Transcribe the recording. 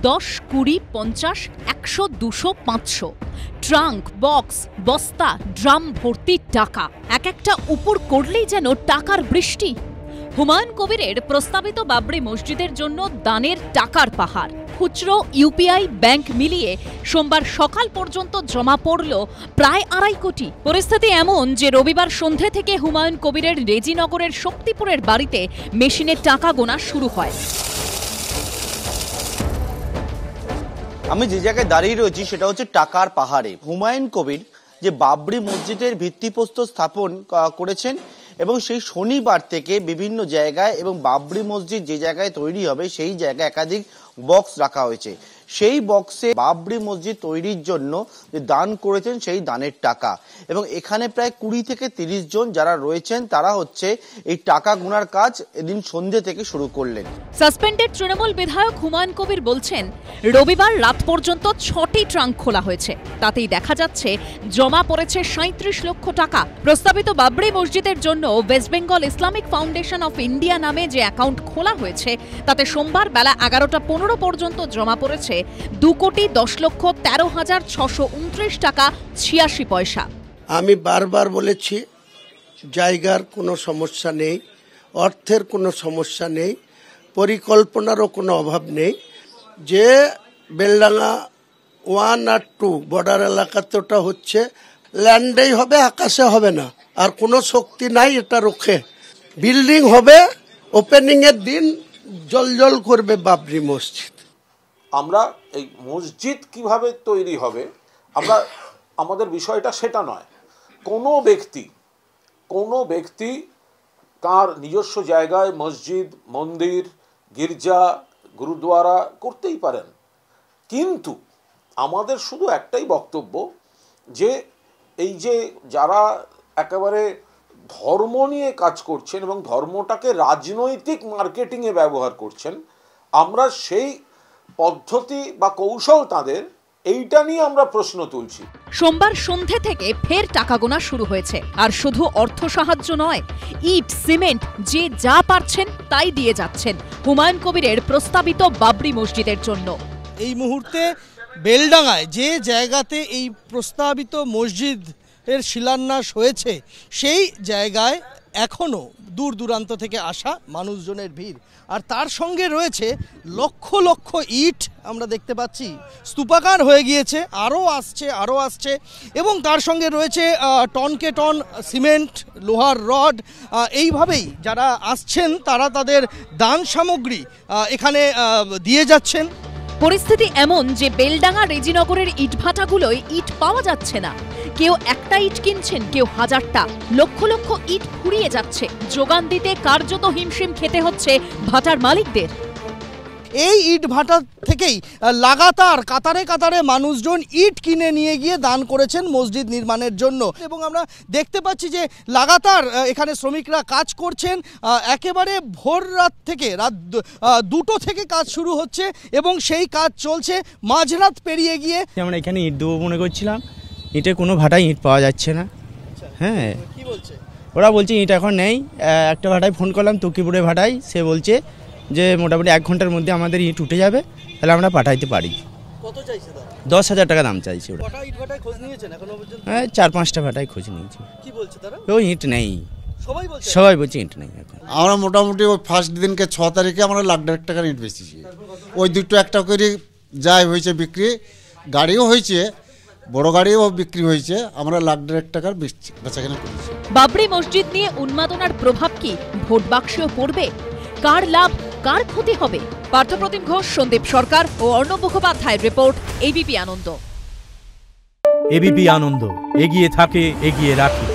10, 20, 50, 100, 200, 500 trunk, box, বস্তা, drum ভর্তি টাকা। এক একটা উপর করলেই যেন টাকার বৃষ্টি। হুমায়ুন কবিরের প্রস্তাবিত বাবরি মসজিদের জন্য দানের টাকার পাহাড়। খুচরো, ইউপিআই, ব্যাংক মিলিয়ে সোমবার সকাল পর্যন্ত জমা পড়ল প্রায় 2.5 কোটি। পরিস্থিতি এমন যে রবিবার সন্ধে থেকে হুমায়ুন কবিরের রেজিনগরের শক্তিপুরের বাড়িতে মেশিনে টাকা গোনা শুরু হয়। আমি যে জায়গায় দাঁড়িয়ে রয়েছি সেটা হচ্ছে টাকার পাহাড়ে। হুমায়ুন কবির যে বাবরি মসজিদের ভিত্তিপ্রস্তর স্থাপন করেছেন এবং সেই শনিবার থেকে বিভিন্ন জায়গায় এবং বাবরি মসজিদ যে জায়গায় তৈরি হবে সেই জায়গায় একাধিক বক্স রাখা হয়েছে। সেই বক্সে বাবরি মসজিদ তৈরির জন্য যে দান করেছেন সেই দানের টাকা, এবং এখানে প্রায় 20 থেকে 30 জন যারা রয়েছেন তারা হচ্ছে এই টাকা গোনার কাজ এদিন সন্ধ্যে থেকে শুরু করলেন। সাসপেন্ডেড তৃণমূল বিধায়ক হুমায়ুন কবির বলছেন, রবিবার রাত পর্যন্ত 6টি ট্রাঙ্ক খোলা হয়েছে। তাতেই দেখা যাচ্ছে জমা পড়েছে 37 লক্ষ টাকা। প্রস্তাবিত বাবরি মসজিদের জন্য West Bengal Islamic foundation of India নামে যে অ্যাকাউন্ট খোলা হয়েছে তাতে সোমবার বেলা 11টা 15 পর্যন্ত জমা পড়েছে 2,10,13,629 টাকা 86 পয়সা। আমি বারবার বলেছি, জায়গার কোনো সমস্যা নেই, অর্থের কোনো সমস্যা নেই, পরিকল্পনারও কোনো অভাব নেই। যে বেলডাঙ্গা 1 আর 2 বর্ডার এলাকাতে ওটা হচ্ছে ল্যান্ডেই হবে, আকাশে হবে না। আর কোনো শক্তি নাই এটা রোখে। বিল্ডিং হবে, ওপেনিং এর দিন জল করবে বাবরি মসজিদ। আমরা এই মসজিদ কিভাবে তৈরি হবে আমাদের বিষয়টা সেটা নয়। কোনো ব্যক্তি তার নিজস্ব জায়গায় মসজিদ, মন্দির, গির্জা, গুরুদ্বারা করতেই পারেন, কিন্তু আমাদের শুধু একটাই বক্তব্য যে এই যে যারা একেবারে ধর্ম নিয়ে কাজ করছেন এবং ধর্মটাকে রাজনৈতিক মার্কেটিংয়ে ব্যবহার করছেন, আমরা সেই পদ্ধতি বা কৌশল তাদের, এইটা নিয়ে আমরা প্রশ্ন তুলছি। সোমবার সন্ধে থেকে ফের টাকা গোনা শুরু হয়েছে। আর শুধু অর্থ সাহায্য নয়, ইট, সিমেন্ট যে যা পারছেন তাই দিয়ে যাচ্ছেন হুমায়ুন কবিরের প্রস্তাবিত বাবরি মসজিদের জন্য। এই মুহূর্তে বেলডাঙ্গায় যে জায়গাতে এই প্রস্তাবিত মসজিদ এর শিলান্যাস হয়েছে সেই জায়গায় এখনও দূর দূরান্ত থেকে আসা মানুষজনের ভিড়। আর তার সঙ্গে রয়েছে লক্ষ লক্ষ ইট আমরা দেখতে পাচ্ছি, স্তূপাকার হয়ে গিয়েছে, আরও আসছে এবং তার সঙ্গে রয়েছে টনকে টন সিমেন্ট, লোহার রড। এইভাবেই যারা আসছেন তারা তাদের দান সামগ্রী এখানে দিয়ে যাচ্ছেন। পরিস্থিতি এমন যে বেলডাঙ্গা রেজিনগরের ইটভাটাগুলোয় ইট পাওয়া যাচ্ছে না। কেউ একটা ইট কিনছেন, কেউ 1000টা। লক্ষ লক্ষ ইট ফুরিয়ে যাচ্ছে। যোগান দিতে কার্যত হিমশিম খেতে হচ্ছে ভাটার মালিকদের। এই ইট ভাটা থেকেই লাগাতার কাতারে মানুষজন ইট কিনে নিয়ে গিয়ে দান করেছেন মসজিদ নির্মাণের জন্য। এবং আমরা দেখতে পাচ্ছি যে লাগাতার এখানে শ্রমিকরা কাজ করছেন। একেবারে ভোর রাত থেকে রাত 2টো থেকে কাজ শুরু হচ্ছে এবং সেই কাজ চলছে মাঝরাত পেরিয়ে গিয়ে। আমরা এখানে ইট দেবো মনে করছিলাম, ইটের কোনো ভাটায় ইট পাওয়া যাচ্ছে না। হ্যাঁ, কি বলছে ওরা? বলছে ইট এখন নেই। একটা ভাটায় ফোন করলাম, তকিপুরের ভাটায়, সে বলছে যে মোটামুটি 1 ঘন্টার মধ্যে আমাদের ইট উঠে যাবে, তাহলে আমরা পাঠাইতে পারি। কত চাইছে? 10,000 টাকা দাম চাইছে ওরা। কটা ইট ভাটায় খোঁজ নিয়েছেন এখনো পর্যন্ত? হ্যাঁ, 4-5টা ভাটায় খোঁজ নিয়েছি। কি বলছে তারা? ওই ইট নেই, সবাই বলছে ইট নেই। আমরা মোটামুটি ওই ফার্স্ট দিনকে 6 তারিখে আমরা 1,00,000 টাকার ইট বেচেছি। ওই 2টো একটা করে যাই হয়েছে বিক্রি, গাড়িও হয়েছে, বড় গাড়িও বিক্রি হয়েছে। আমরা 1,00,000 টাকার বেচাকেনা করেছি। বাবরি মসজিদ নিয়ে উন্মাদনার প্রভাব কি ভোট বাক্সেও পড়বে? কার লাভ, কার ক্ষতি হবে? পার্থপ্রতিম ঘোষ, সন্দীপ সরকার ও অর্ণব মুখোপাধ্যায়ের রিপোর্ট, এবিপি আনন্দ। এবিপি আনন্দ, এগিয়ে থাকে, এগিয়ে রাখে।